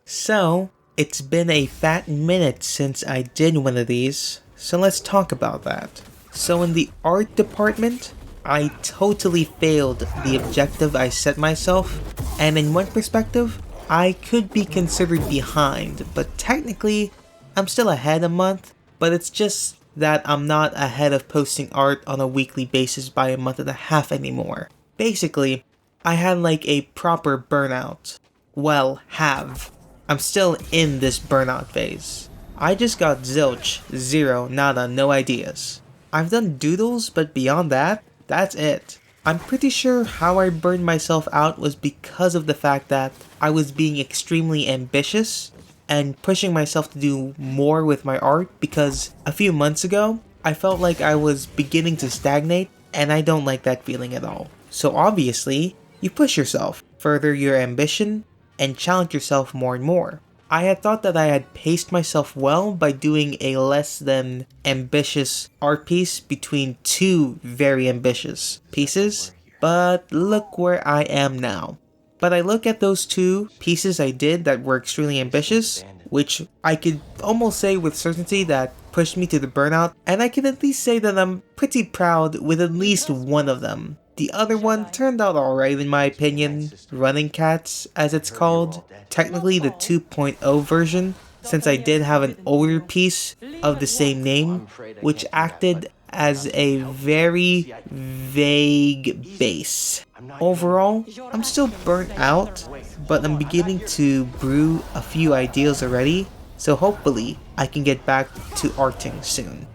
So, it's been a fat minute since I did one of these, so let's talk about that. So in the art department, I totally failed the objective I set myself, and in one perspective, I could be considered behind, but technically, I'm still ahead a month, but it's just that I'm not ahead of posting art on a weekly basis by a month and a half anymore. Basically, I had like a proper burnout. Well, have. I'm still in this burnout phase. I just got zilch, zero, nada, no ideas. I've done doodles, but beyond that, that's it. I'm pretty sure how I burned myself out was because of the fact that I was being extremely ambitious and pushing myself to do more with my art because a few months ago, I felt like I was beginning to stagnate and I don't like that feeling at all. So obviously, you push yourself, further your ambition, and challenge yourself more and more. I had thought that I had paced myself well by doing a less than ambitious art piece between two very ambitious pieces, but look where I am now. But I look at those two pieces I did that were extremely ambitious, which I could almost say with certainty that pushed me to the burnout, and I can at least say that I'm pretty proud with at least one of them. The other one turned out alright in my opinion, Running Cats as it's called, technically the 2.0 version, since I did have an older piece of the same name, which acted as a very vague base. Overall, I'm still burnt out, but I'm beginning to brew a few ideas already, so hopefully I can get back to arting soon.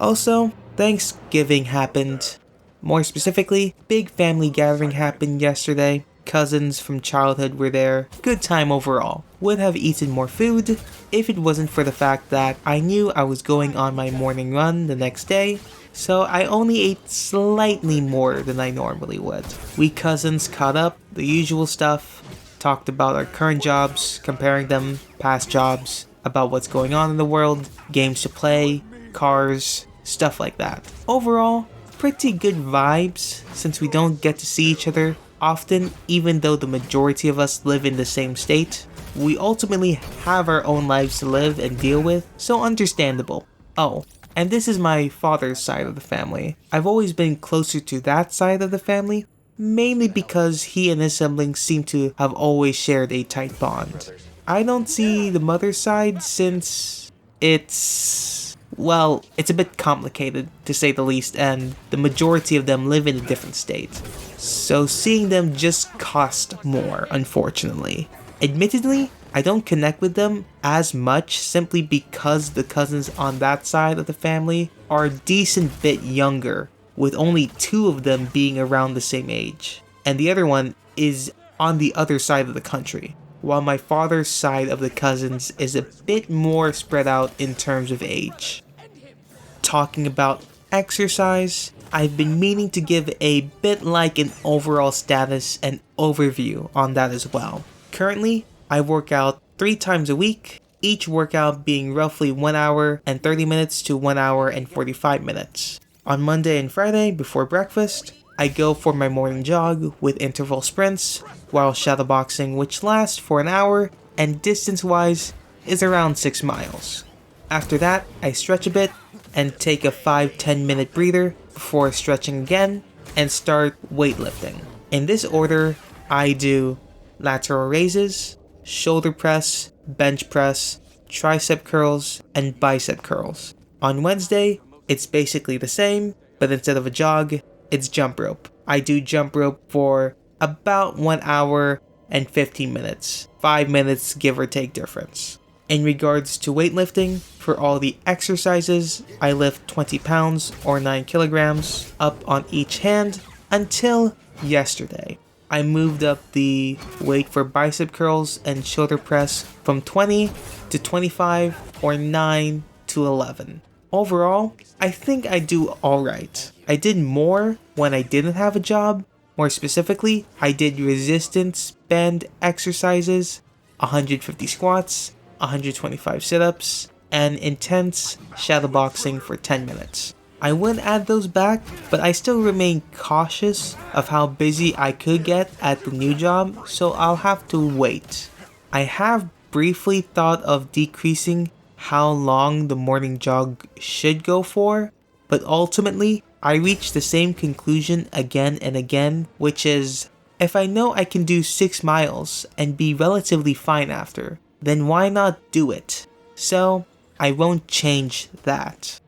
Also, Thanksgiving happened. More specifically, big family gathering happened yesterday. Cousins from childhood were there. Good time overall. Would have eaten more food if it wasn't for the fact that I knew I was going on my morning run the next day, so I only ate slightly more than I normally would. We cousins caught up, the usual stuff, talked about our current jobs, comparing them, past jobs, about what's going on in the world, games to play, cars, stuff like that. Overall, pretty good vibes since we don't get to see each other often, even though the majority of us live in the same state. We ultimately have our own lives to live and deal with, so understandable. Oh, and this is my father's side of the family. I've always been closer to that side of the family, mainly because he and his siblings seem to have always shared a tight bond. I don't see the mother's side since it's a bit complicated, to say the least, and the majority of them live in a different state. So seeing them just cost more, unfortunately. Admittedly, I don't connect with them as much simply because the cousins on that side of the family are a decent bit younger, with only two of them being around the same age. And the other one is on the other side of the country, while my father's side of the cousins is a bit more spread out in terms of age. Talking about exercise, I've been meaning to give a bit like an overall status and overview on that as well. Currently, I work out 3 times a week, each workout being roughly 1 hour and 30 minutes to 1 hour and 45 minutes. On Monday and Friday, before breakfast, I go for my morning jog with interval sprints, while shadowboxing, which lasts for an hour and distance-wise is around 6 miles. After that, I stretch a bit and take a 5-10 minute breather before stretching again and start weightlifting. In this order, I do lateral raises, shoulder press, bench press, tricep curls, and bicep curls. On Wednesday, it's basically the same, but instead of a jog, it's jump rope. I do jump rope for about 1 hour and 15 minutes, 5 minutes give or take difference. In regards to weightlifting, for all the exercises, I lift 20 pounds or 9 kilograms up on each hand until yesterday. I moved up the weight for bicep curls and shoulder press from 20 to 25 or 9 to 11. Overall, I think I do alright. I did more when I didn't have a job. More specifically, I did resistance band exercises, 150 squats, 125 sit-ups, and intense shadowboxing for 10 minutes. I would add those back, but I still remain cautious of how busy I could get at the new job, so I'll have to wait. I have briefly thought of decreasing how long the morning jog should go for, but ultimately, I reach the same conclusion again and again, which is, if I know I can do 6 miles and be relatively fine after, then why not do it? So, I won't change that.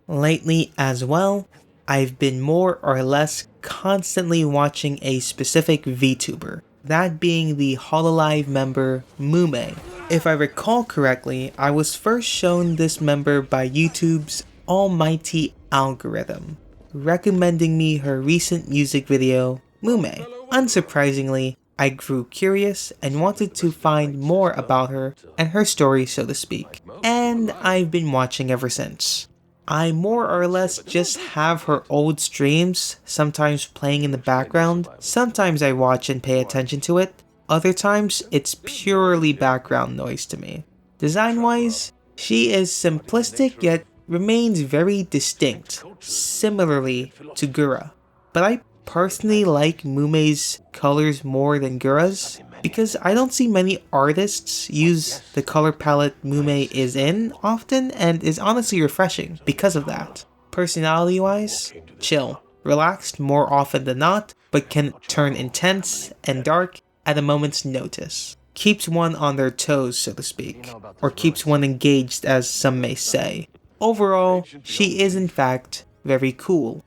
Lately as well, I've been more or less constantly watching a specific VTuber, that being the Hololive member Mumei. If I recall correctly, I was first shown this member by YouTube's almighty algorithm, recommending me her recent music video, Mumei. Unsurprisingly, I grew curious and wanted to find more about her and her story, so to speak, and I've been watching ever since. I more or less just have her old streams, sometimes playing in the background, sometimes I watch and pay attention to it, other times it's purely background noise to me. Design-wise, she is simplistic yet remains very distinct, similarly to Gura. But I personally like Mumei's colors more than Gura's, because I don't see many artists use the color palette Mumei is in often, and is honestly refreshing because of that. Personality wise, chill, relaxed more often than not, but can turn intense and dark at a moment's notice. Keeps one on their toes, so to speak, or keeps one engaged, as some may say. Overall, she is in fact very cool.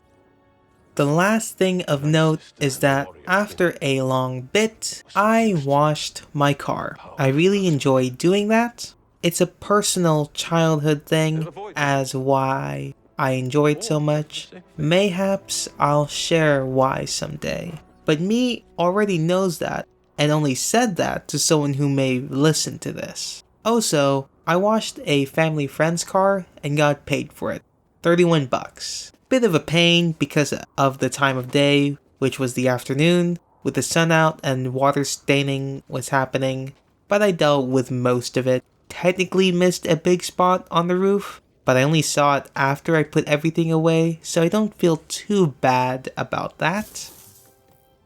The last thing of note is that after a long bit, I washed my car. I really enjoy doing that. It's a personal childhood thing as why I enjoy it so much. Mayhaps I'll share why someday. But me already knows that and only said that to someone who may listen to this. Also, I washed a family friend's car and got paid for it. 31 bucks. Bit of a pain because of the time of day, which was the afternoon, with the sun out and water staining was happening, but I dealt with most of it. Technically missed a big spot on the roof, but I only saw it after I put everything away, so I don't feel too bad about that.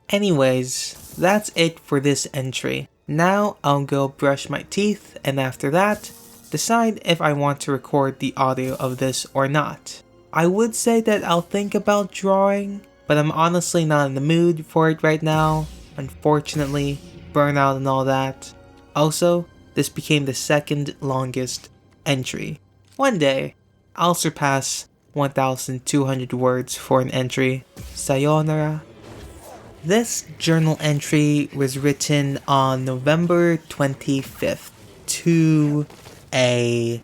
Anyways, that's it for this entry. Now I'll go brush my teeth, and after that, decide if I want to record the audio of this or not. I would say that I'll think about drawing, but I'm honestly not in the mood for it right now. Unfortunately, burnout and all that. Also, this became the second longest entry. One day, I'll surpass 1,200 words for an entry. Sayonara. This journal entry was written on November 25th, 2 a.m.